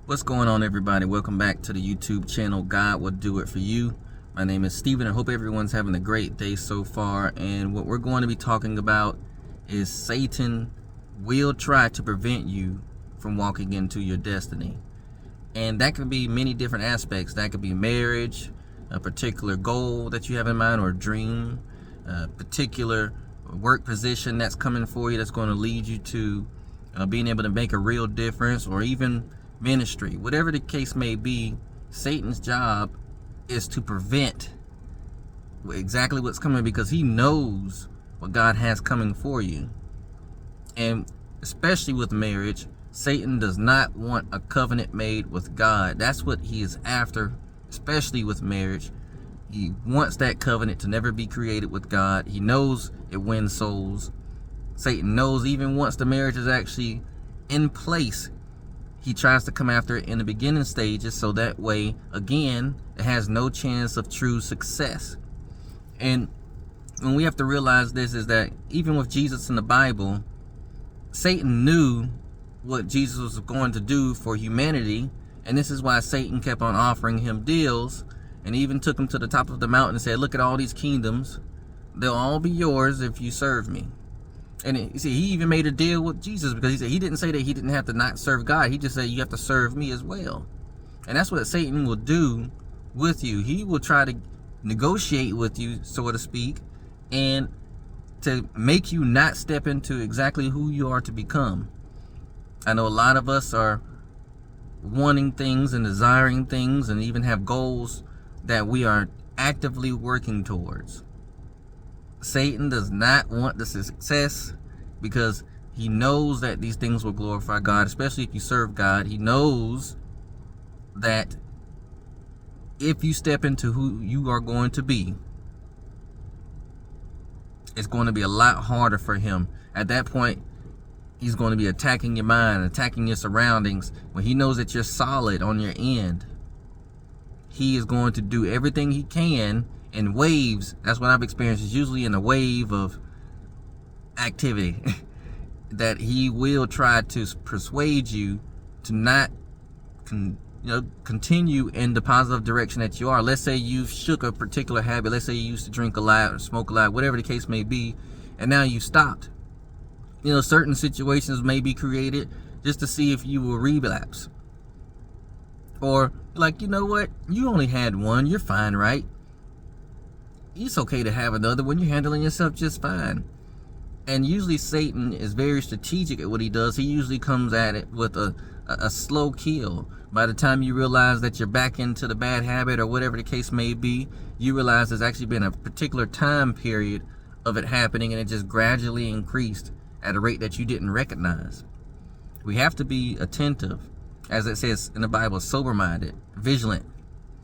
What's going on, everybody? Welcome back to the YouTube channel God Will Do It For You. My name is Steven. I hope everyone's having a great day so far. And what we're going to be talking about is Satan will try to prevent you from walking into your destiny. And that could be many different aspects. That could be marriage, a particular goal that you have in mind, or a dream, a particular work position that's coming for you that's going to lead you to being able to make a real difference, or even ministry. Whatever the case may be, Satan's job is to prevent exactly what's coming, because he knows what God has coming for you. And especially with marriage, Satan does not want a covenant made with God. That's what he is after, especially with marriage. He wants that covenant to never be created with God. He knows it wins souls. Satan knows even once the marriage is actually in place, he tries to come after it in the beginning stages, so that way, again, it has no chance of true success. And when we have to realize this is that even with Jesus in the Bible, Satan knew what Jesus was going to do for humanity, and this is why Satan kept on offering him deals, and even took him to the top of the mountain and said, look at all these kingdoms, they'll all be yours if you serve me. And you see, he even made a deal with Jesus, because he said he didn't say that he didn't have to not serve God. He just said you have to serve me as well. And that's what Satan will do with you. He will try to negotiate with you, so to speak, and to make you not step into exactly who you are to become. I know a lot of us are wanting things and desiring things, and even have goals that we are actively working towards. Satan does not want the success, because he knows that these things will glorify God, especially if you serve God. He knows that if you step into who you are going to be, it's going to be a lot harder for him. At that point, he's going to be attacking your mind, attacking your surroundings. When he knows that you're solid on your end, he is going to do everything he can in waves. That's what I've experienced. It's usually in a wave of activity that he will try to persuade you to not continue in the positive direction that you are. Let's say you've shook a particular habit. Let's say you used to drink a lot or smoke a lot, whatever the case may be, and now you stopped. Certain situations may be created just to see if you will relapse. Or like, you know what, you only had one, you're fine, right? It's okay to have another when you're handling yourself just fine. And usually Satan is very strategic at what he does. He usually comes at it with a slow kill. By the time you realize that you're back into the bad habit, or whatever the case may be, you realize there's actually been a particular time period of it happening, and it just gradually increased at a rate that you didn't recognize. We have to be attentive, as it says in the Bible, sober-minded, vigilant,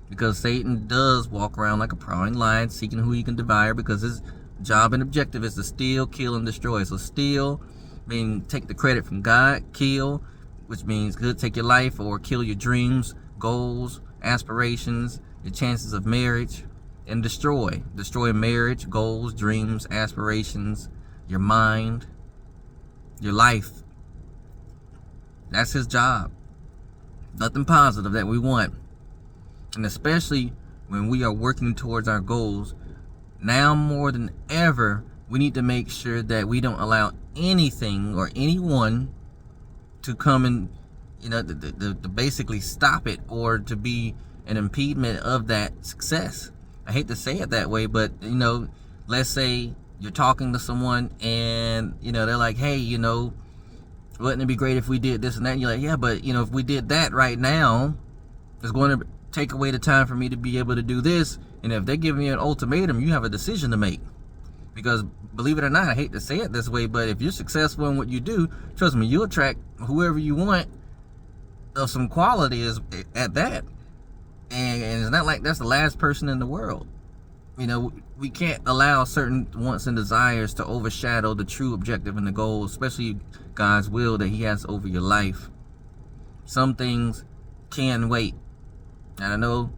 because Satan does walk around like a prowling lion, seeking who he can devour, because his job and objective is to steal, kill, and destroy. So steal means take the credit from God, kill, which means could take your life, or kill your dreams, goals, aspirations, your chances of marriage, and destroy marriage, goals, dreams, aspirations, your mind, your life. That's his job. Nothing positive that we want. And especially when we are working towards our goals, now more than ever, we need to make sure that we don't allow anything or anyone to come and, to basically stop it, or to be an impediment of that success. I hate to say it that way, but, let's say you're talking to someone and, they're like, hey, wouldn't it be great if we did this and that? And you're like, yeah, but, if we did that right now, it's going to take away the time for me to be able to do this. And if they're giving you an ultimatum, you have a decision to make. Because believe it or not, I hate to say it this way, but if you're successful in what you do, trust me, you'll attract whoever you want of some quality is at that. And it's not like that's the last person in the world. We can't allow certain wants and desires to overshadow the true objective and the goal, especially God's will that he has over your life. Some things can wait. And I know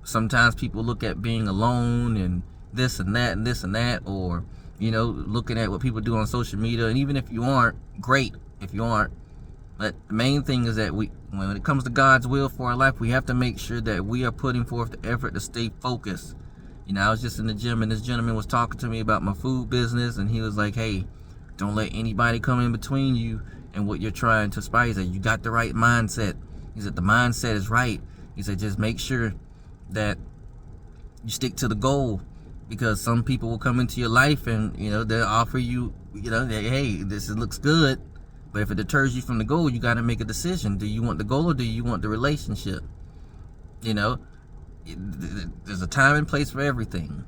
sometimes people look at being alone and this and that and this and that, or, looking at what people do on social media. And even if you aren't, great if you aren't, But the main thing is that when it comes to God's will for our life, we have to make sure that we are putting forth the effort to stay focused. You know, I was just in the gym and this gentleman was talking to me about my food business, and he was like, hey, don't let anybody come in between you and what you're trying to aspire. He said, you got the right mindset. He said, the mindset is right. He said, just make sure that you stick to the goal, because some people will come into your life and, you know, they'll offer you, you know, hey, this looks good. But if it deters you from the goal, you got to make a decision. Do you want the goal or do you want the relationship? You know, there's a time and place for everything.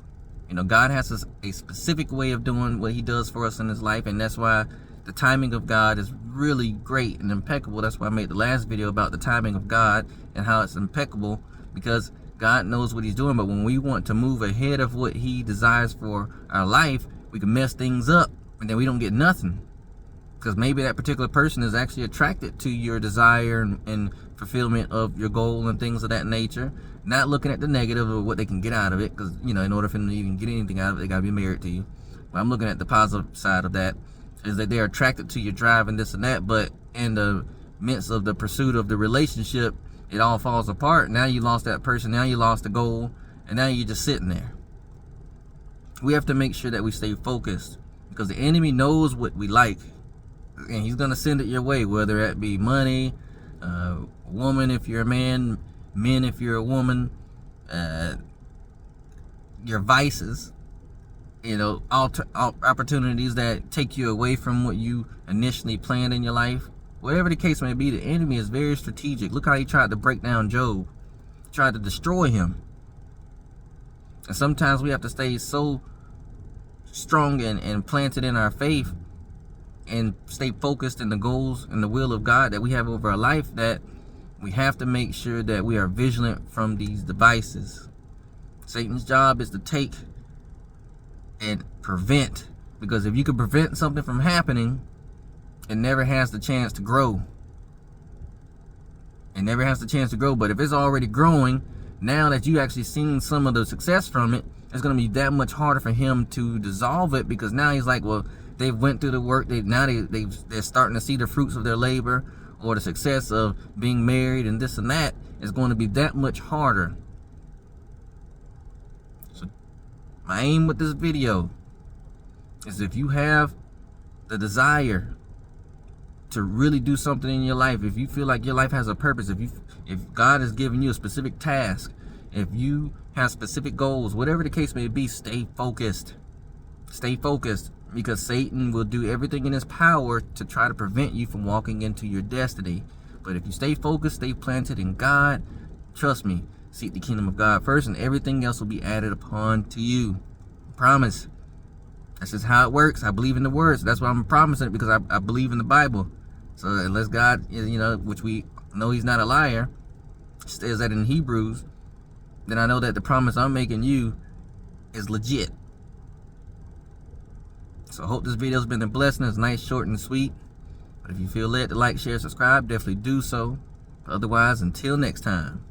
You know, God has a specific way of doing what he does for us in his life, and that's why the timing of God is really great and impeccable. That's why I made the last video about the timing of God and how it's impeccable, because God knows what he's doing. But when we want to move ahead of what he desires for our life, we can mess things up and then we don't get nothing. Because maybe that particular person is actually attracted to your desire and fulfillment of your goal and things of that nature. Not looking at the negative of what they can get out of it, because, you know, in order for them to even get anything out of it, they got to be married to you. But I'm looking at the positive side of that, is that they're attracted to your drive and this and that, but in the midst of the pursuit of the relationship, it all falls apart. Now you lost that person, now you lost the goal, and now you're just sitting there. We have to make sure that we stay focused, because the enemy knows what we like, and he's going to send it your way, whether it be money, woman if you're a man, men if you're a woman, your vices, you know, opportunities that take you away from what you initially planned in your life. Whatever the case may be, the enemy is very strategic. Look how he tried to break down Job, tried to destroy him. And sometimes we have to stay so strong and planted in our faith and stay focused in the goals and the will of God that we have over our life, that we have to make sure that we are vigilant from these devices. Satan's job is to take and prevent, because if you can prevent something from happening, it never has the chance to grow. It never has the chance to grow. But if it's already growing, now that you actually seen some of the success from it, it's going to be that much harder for him to dissolve it, because now he's like, well, they've went through the work. They're starting to see the fruits of their labor, or the success of being married and this and that is going to be that much harder. So my aim with this video is, if you have the desire to really do something in your life, if you feel like your life has a purpose, if God has given you a specific task, if you have specific goals, whatever the case may be, stay focused. Stay focused, because Satan will do everything in his power to try to prevent you from walking into your destiny. But if you stay focused, stay planted in God, trust me, seek the kingdom of God first, and everything else will be added upon to you. Promise. That's just how it works. I believe in the words. That's why I'm promising it, because I believe in the Bible. So unless God, you know, which we know he's not a liar, says that in Hebrews, then I know that the promise I'm making you is legit. So I hope this video has been a blessing. It's nice, short, and sweet. But if you feel led to like, share, subscribe, definitely do so. Otherwise, until next time.